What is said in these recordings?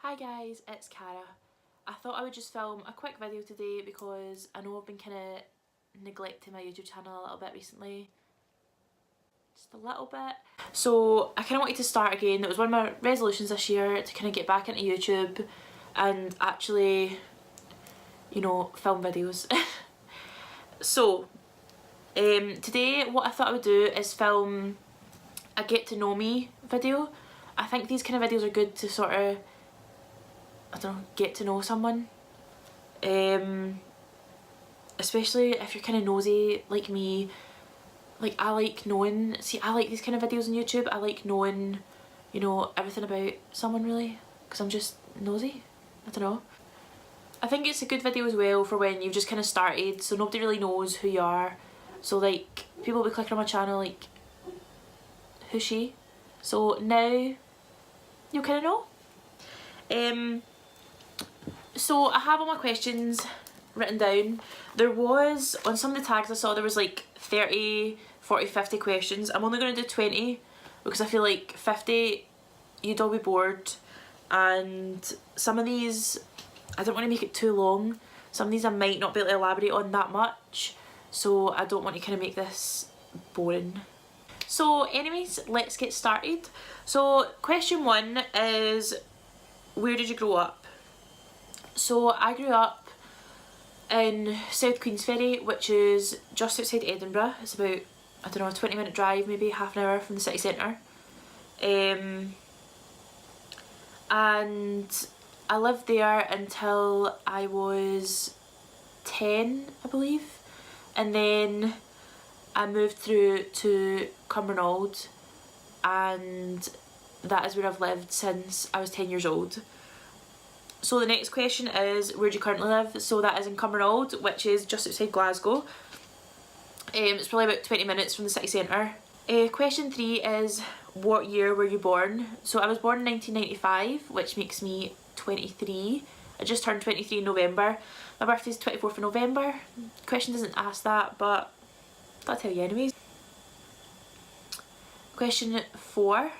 Hi guys, it's Cara. I thought I would just film a quick video today because I know I've been kind of neglecting my YouTube channel a little bit recently. Just a little bit. So I kind of wanted to start again. It was one of my resolutions this year to kind of get back into YouTube and actually, you know, film videos. So today what I thought I would do is film a get to know me video. I think these kind of videos are good to sort of, I don't know, get to know someone. Especially if you're kind of nosy like me. Like, I like knowing, I like these kind of videos on YouTube. I like knowing, you know, everything about someone really, because I'm just nosy. I don't know. I think it's a good video as well for when you've just kind of started, so nobody really knows who you are. So like, people will be clicking on my channel like, who's she? So now you kind of know. So I have all my questions written down. There was, on some of the tags I saw, there was like 30, 40, 50 questions. I'm only going to do 20 because I feel like 50 you'd all be bored, and some of these I don't want to make it too long. Some of these I might not be able to elaborate on that much, so I don't want to kind of make this boring. So anyways, let's get started. So question 1 is, where did you grow up? So I grew up in South Queensferry, which is just outside Edinburgh. It's about, I don't know, a 20-minute drive, maybe half an hour from the city centre. And I lived there until I was 10, I believe. And then I moved through to Cumbernauld, and that is where I've lived since I was 10 years old. So the next question is, where do you currently live? So that is in Cumbernauld, which is just outside Glasgow. It's probably about 20 minutes from the city centre. Question 3 is, what year were you born? So I was born in 1995, which makes me 23. I just turned 23 in November. My birthday is 24th of November. Question doesn't ask that, but I'll tell you anyways. Question 4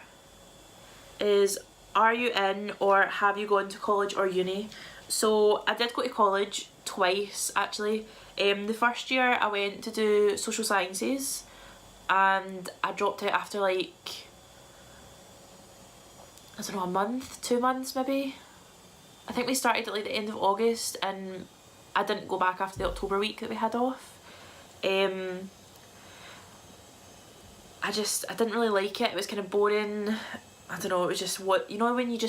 is, are you in or have you gone to college or uni? So I did go to college twice actually. The first year I went to do social sciences and I dropped out after like, I don't know, a month, 2 months maybe. I think we started at like the end of August and I didn't go back after the October week that we had off. I didn't really like it. It was kind of boring. I don't know, it was just what, you know, when you're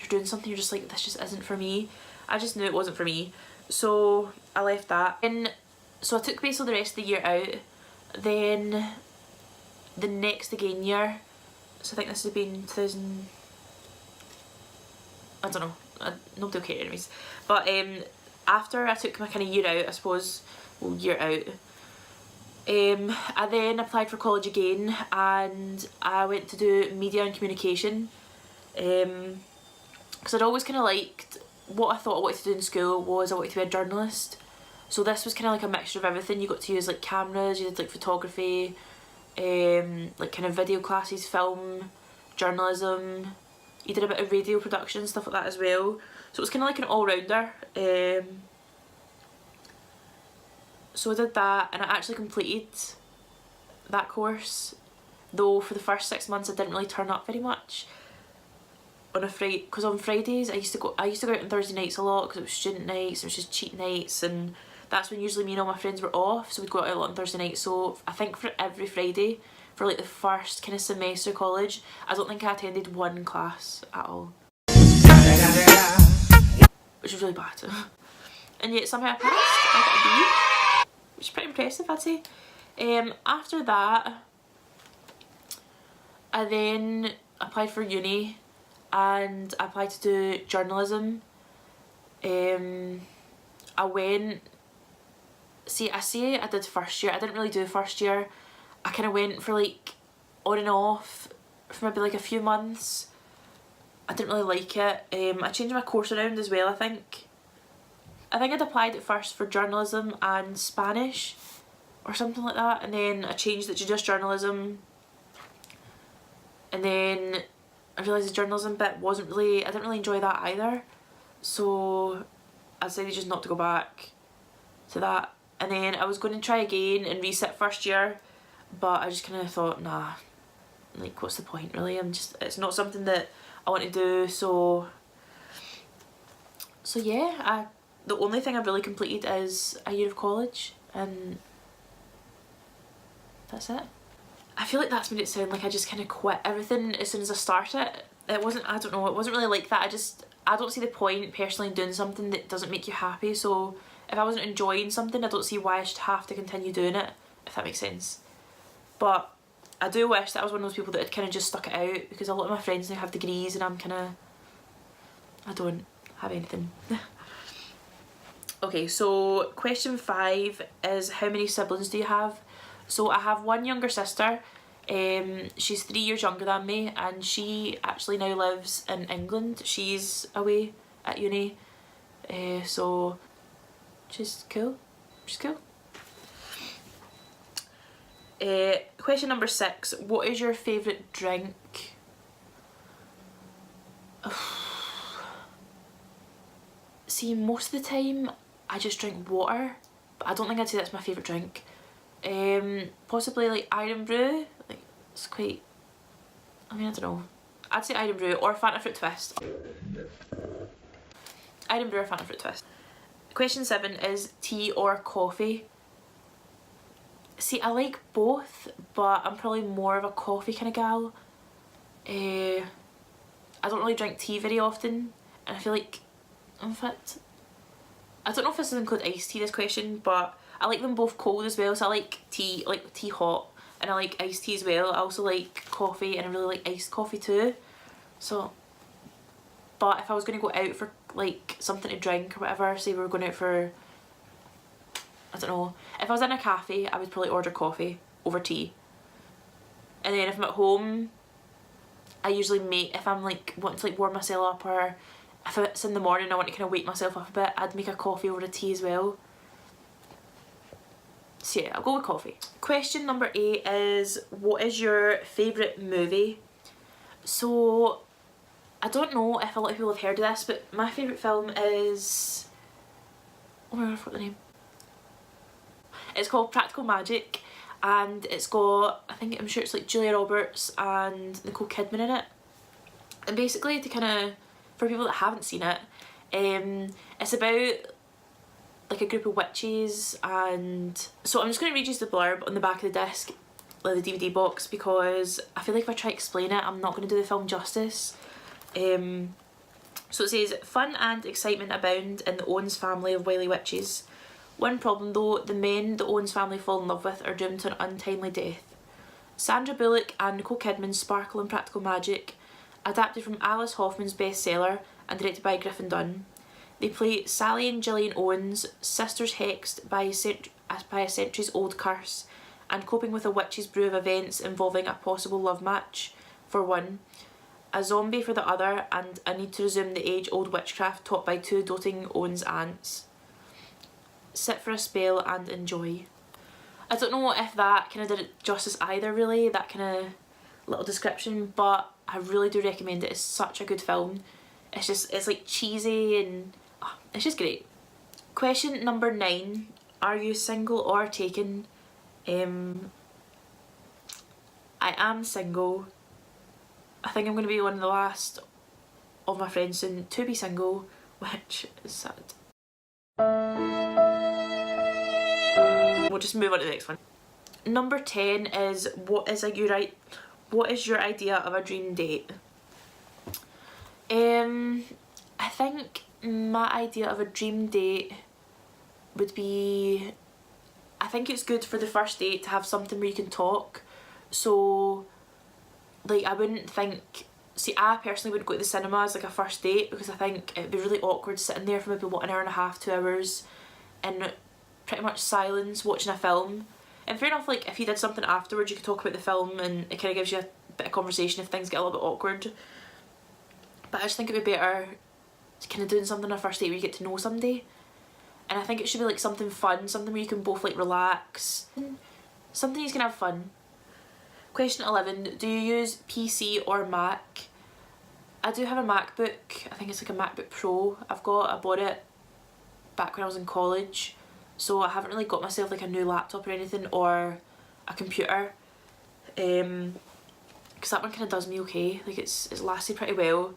doing something, you're just like, this just isn't for me. I just knew it wasn't for me. So I left that. And so I took basically the rest of the year out. Then the next again year, so I think this has been 2000, I don't know, nobody will care anyways. But after I took my kind of year out, I suppose, well, year out, I then applied for college again and I went to do media and communication, because I'd always kind of liked, what I thought I wanted to do in school was I wanted to be a journalist. So this was kind of like a mixture of everything. You got to use like cameras, you did like photography, like kind of video classes, film, journalism, you did a bit of radio production, stuff like that as well. So it was kind of like an all-rounder. So I did that and I actually completed that course, though for the first 6 months I didn't really turn up very much on a Friday, because on Fridays I used to go out on Thursday nights a lot because it was student nights, it was just cheat nights, and that's when usually me and all my friends were off, so we'd go out a lot on Thursday night. So I think for every Friday for like the first kind of semester of college, I don't think I attended one class at all, which was really bad. And yet somehow I passed. I got a B, which is pretty impressive, I'd say. After that, I then applied for uni and I applied to do journalism. I went, I say I did first year, I didn't really do first year. I kind of went for like on and off for maybe like a few months. I didn't really like it. I changed my course around as well, I think. I'd applied at first for journalism and Spanish or something like that, and then I changed it to just journalism, and then I realised the journalism bit wasn't really, I didn't really enjoy that either. So I decided just not to go back to that. And then I was going to try again and resit first year, but I just kind of thought, nah, like what's the point really? It's not something that I want to do. So yeah, the only thing I've really completed is a year of college, and that's it. I feel like that's made it sound like I just kind of quit everything as soon as I start it. It wasn't, I don't know, it wasn't really like that. I don't see the point personally in doing something that doesn't make you happy. So if I wasn't enjoying something, I don't see why I should have to continue doing it, if that makes sense. But I do wish that I was one of those people that had kind of just stuck it out, because a lot of my friends now have degrees and I'm kind of, I don't have anything. Okay, so question 5 is, how many siblings do you have? So I have one younger sister. She's 3 years younger than me, and she actually now lives in England. She's away at uni, so she's cool. She's cool. Question number 6, what is your favourite drink? See, most of the time I just drink water, but I don't think I'd say that's my favourite drink. Possibly like Iron Brew, like it's quite, I mean, I don't know, I'd say Iron Brew or Fanta Fruit Twist. Iron Brew or Fanta Fruit Twist. Question 7 is tea or coffee. See, I like both, but I'm probably more of a coffee kind of gal. I don't really drink tea very often, and I feel like, in fact, I don't know if this does include iced tea, this question, but I like them both cold as well. So I like tea hot, and I like iced tea as well. I also like coffee, and I really like iced coffee too. So, but if I was going to go out for like something to drink or whatever, say we were going out for, I don't know, if I was in a cafe, I would probably order coffee over tea. And then if I'm at home, I usually make, if I'm like wanting to like warm myself up, or if it's in the morning I want to kind of wake myself up a bit, I'd make a coffee over a tea as well. So yeah, I'll go with coffee. Question number 8 is, what is your favourite movie? So I don't know if a lot of people have heard of this, but my favourite film is, oh my god, I forgot the name. It's called Practical Magic, and it's got, I'm sure it's like Julia Roberts and Nicole Kidman in it. And basically, to kind of, for people that haven't seen it, it's about like a group of witches, and so I'm just going to read you the blurb on the back of the disc, like the DVD box, because I feel like if I try to explain it, I'm not going to do the film justice. So it says, fun and excitement abound in the Owens family of wily witches. One problem though, the men the Owens family fall in love with are doomed to an untimely death. Sandra Bullock and Nicole Kidman's sparkle in Practical Magic, adapted from Alice Hoffman's bestseller and directed by Griffin Dunn. They play Sally and Gillian Owens, sisters hexed by a centuries-old curse, and coping with a witch's brew of events involving a possible love match, for one, a zombie for the other, and a need to resume the age-old witchcraft taught by 2 doting Owens aunts. Sit for a spell and enjoy. I don't know if that kind of did it justice either, really, that kind of little description, but I really do recommend it. It's such a good film. It's like cheesy, and it's just great. Question number 9, are you single or taken? I am single. I think I'm going to be one of the last of my friends soon to be single, which is sad. We'll just move on to the next one. Number 10 is, what is your idea of a dream date? I think my idea of a dream date would be, I think it's good for the first date to have something where you can talk. So like, I wouldn't think, see, I personally wouldn't go to the cinema as like a first date, because I think it'd be really awkward sitting there for maybe what, an hour and a half, 2 hours in pretty much silence watching a film. And fair enough, like if you did something afterwards you could talk about the film and it kind of gives you a bit of conversation if things get a little bit awkward. But I just think it'd be better kind of doing something on a first date where you get to know somebody. And I think it should be like something fun, something where you can both like relax, something you can have fun. Question 11, do you use PC or Mac? I do have a MacBook. I think it's like a MacBook Pro I bought it back when I was in college, so I haven't really got myself like a new laptop or anything, or a computer, because that one kind of does me okay. Like it's lasted pretty well.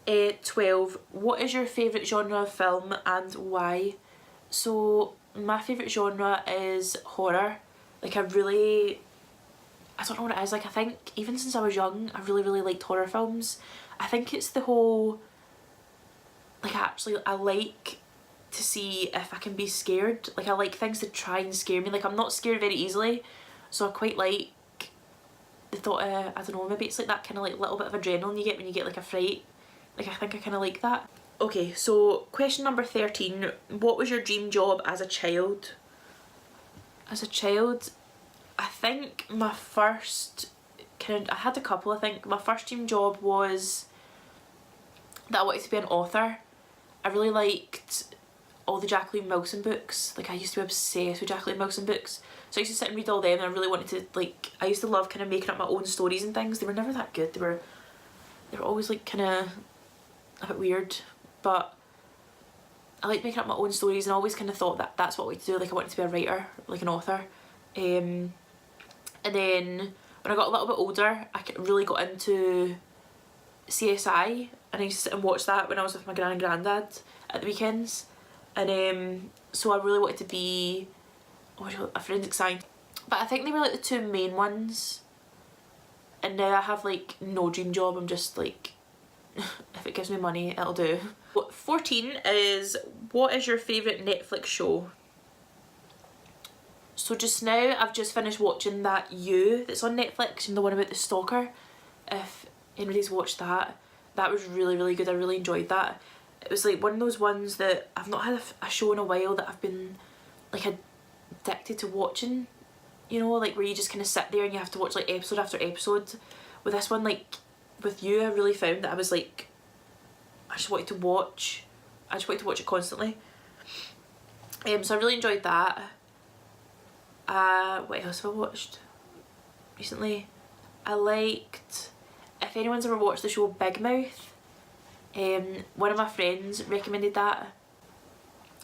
12. What is your favourite genre of film and why? So my favourite genre is horror. Like I don't know what it is, like I think even since I was young I really liked horror films. I think it's the whole, like I like to see if I can be scared. Like I like things to try and scare me. Like I'm not scared very easily, so I quite like the thought of, I don't know, maybe it's like that kind of like little bit of adrenaline you get when you get like a fright. Like I think I kind of like that. Okay, so question number 13. What was your dream job as a child? As a child, I think my first I had a couple. I think my first dream job was that I wanted to be an author. I really liked all the Jacqueline Wilson books. Like I used to be obsessed with Jacqueline Wilson books. So I used to sit and read all them, and I really wanted to, like, I used to love kind of making up my own stories and things. They were never that good. They were always like kind of a bit weird, but I liked making up my own stories, and I always kind of thought that that's what I wanted to do. Like I wanted to be a writer, like an author. And then when I got a little bit older, I really got into CSI, and I used to sit and watch that when I was with my gran and granddad at the weekends. And so I really wanted to be a forensic scientist. But I think they were like the two main ones. And now I have like no dream job. I'm just like, if it gives me money, it'll do. 14 is, what is your favourite Netflix show? So just now I've just finished watching that You that's on Netflix, and the one about the stalker. If anybody's watched that, that was really good. I really enjoyed that. It was like one of those ones that I've not had a show in a while that I've been like addicted to watching, you know, like where you just kind of sit there and you have to watch like episode after episode. With this one, like with You, I really found that I was like, I just wanted to watch it constantly. So I really enjoyed that. What else have I watched recently? I liked, if anyone's ever watched the show Big Mouth, one of my friends recommended that,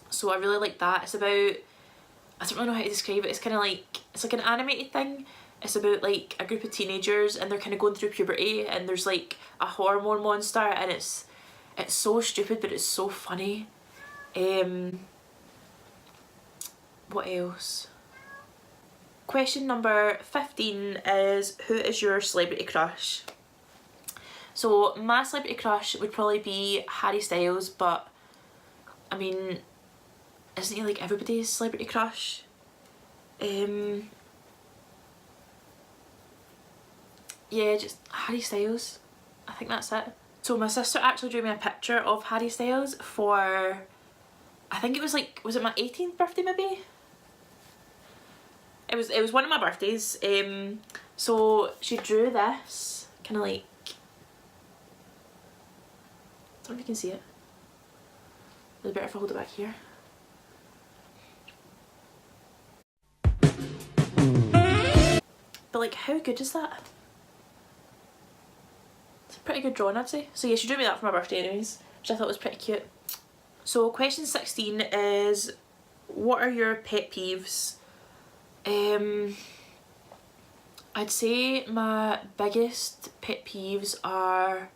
so I really liked that. It's about, I don't really know how to describe it, it's kind of like, it's like an animated thing. It's about like a group of teenagers, and they're kind of going through puberty, and there's like a hormone monster, and it's so stupid but it's so funny. What else? Question number 15 is, who is your celebrity crush? So my celebrity crush would probably be Harry Styles, but I mean, isn't he like everybody's celebrity crush? Yeah, just Harry Styles. I think that's it. So my sister actually drew me a picture of Harry Styles for, I think it was like, was it my 18th birthday maybe? It was one of my birthdays. So she drew this, kind of like, I don't know if you can see it. It'd be better if I hold it back here. But like, how good is that? It's a pretty good drawing, I'd say. So yeah, she drew me that for my birthday anyways, which I thought was pretty cute. So question 16 is, what are your pet peeves? I'd say my biggest pet peeves are,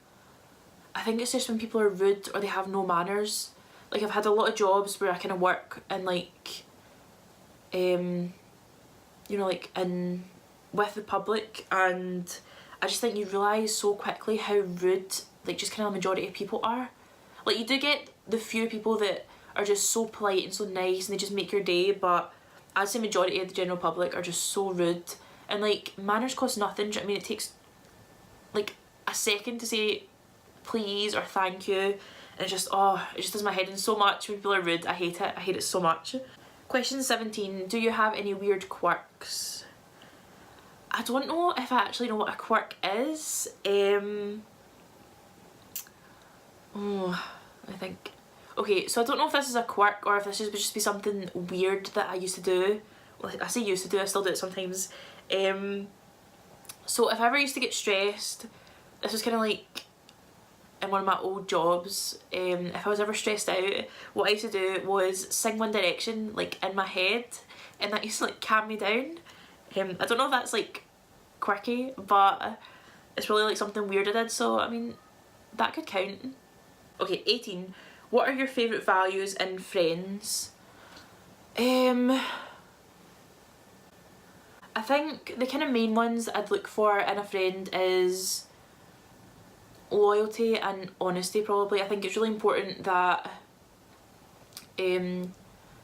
I think it's just when people are rude or they have no manners. Like I've had a lot of jobs where I kind of work and like, you know, like with the public, and I just think you realise so quickly how rude like just kind of the majority of people are. Like you do get the few people that are just so polite and so nice and they just make your day, but I'd say majority of the general public are just so rude. And like, manners cost nothing. Do you know what I mean? It takes like a second to say please or thank you, and it just does my head in so much when people are rude. I hate it. I hate it so much. Question 17. Do you have any weird quirks? I don't know if I actually know what a quirk is. I think. Okay, so I don't know if this is a quirk or if this would just be something weird that I used to do. Well, I say used to do, I still do it sometimes. So if I ever used to get stressed, this was kind of like in one of my old jobs, if I was ever stressed out, what I used to do was sing One Direction like in my head, and that used to like calm me down. I don't know if that's like quirky, but it's really like something weird I did, so I mean that could count. Okay, 18. What are your favourite values in friends? I think the kind of main ones I'd look for in a friend is loyalty and honesty probably. I think it's really important that you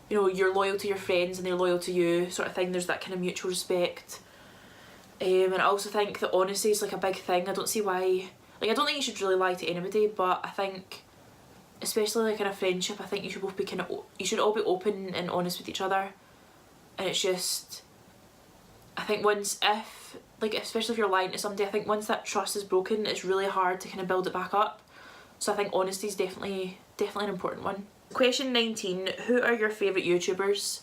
know, you're loyal to your friends and they're loyal to you, sort of thing. There's that kind of mutual respect. And I also think that honesty is like a big thing. I don't see why, like I don't think you should really lie to anybody, but I think especially like in a friendship, I think you should both be you should all be open and honest with each other. And it's just, I think once, if like, especially if you're lying to somebody, I think once that trust is broken, it's really hard to kind of build it back up. So I think honesty is definitely an important one. Question 19. Who are your favourite YouTubers?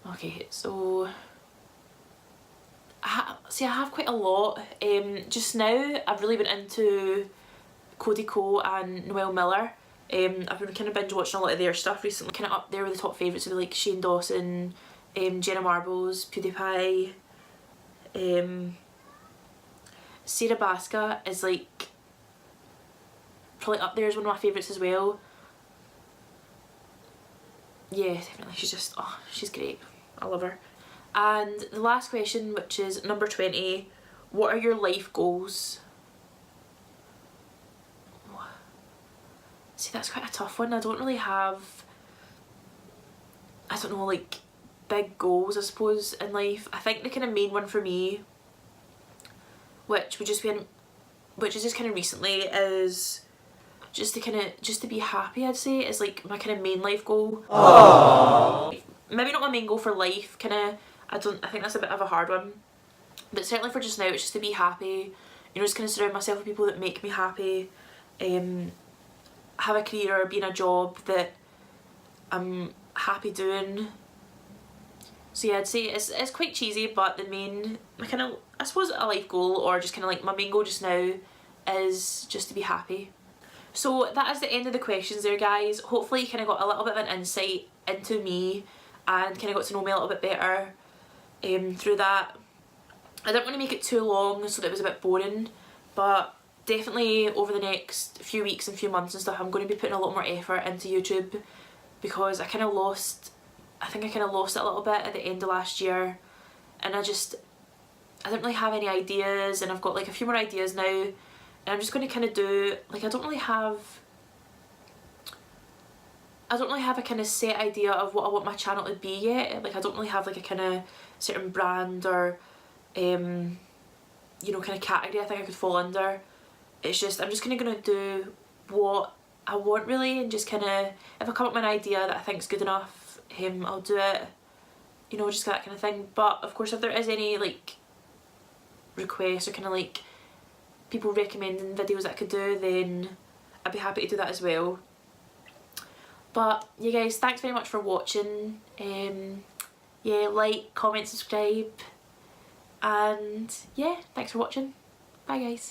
Okay, so I have quite a lot. Just now I've really been into Cody Ko and Noel Miller. I've been kind of binge watching a lot of their stuff recently. Kind of up there with the top favourites would be like Shane Dawson, Jenna Marbles, PewDiePie. Sarah Baska is like probably up there as one of my favourites as well. Yeah, definitely. She's just, oh, she's great. I love her. And the last question, which is number 20. What are your life goals? See, that's quite a tough one. I don't really have, I don't know, like big goals I suppose in life. I think the kind of main one for me, which is just kind of recently, is just to be happy, I'd say, is like my kind of main life goal. Aww. Maybe not my main goal for life, kind of, I think that's a bit of a hard one, but certainly for just now it's just to be happy, you know, just kind of surround myself with people that make me happy, have a career or be in a job that I'm happy doing. So yeah, I'd say it's quite cheesy, but my kind of, I suppose a life goal, or just kind of like my main goal just now, is just to be happy. So that is the end of the questions there, guys. Hopefully you kind of got a little bit of an insight into me and kind of got to know me a little bit better through that. I didn't want to make it too long so that it was a bit boring, but definitely over the next few weeks and few months and stuff, I'm going to be putting a lot more effort into YouTube, because I think I kind of lost it a little bit at the end of last year, and I didn't really have any ideas, and I've got like a few more ideas now, and I'm just going to kind of do, like, I don't really have a kind of set idea of what I want my channel to be yet. Like, I don't really have like a kind of certain brand or you know, kind of category I think I could fall under. It's just, I'm just kind of going to do what I want really, and just kind of, if I come up with an idea that I think's good enough, I'll do it, you know, just that kind of thing. But of course, if there is any like requests or kind of like people recommending videos that I could do, then I'd be happy to do that as well. But yeah guys, thanks very much for watching. Yeah, like, comment, subscribe, and yeah, thanks for watching. Bye guys.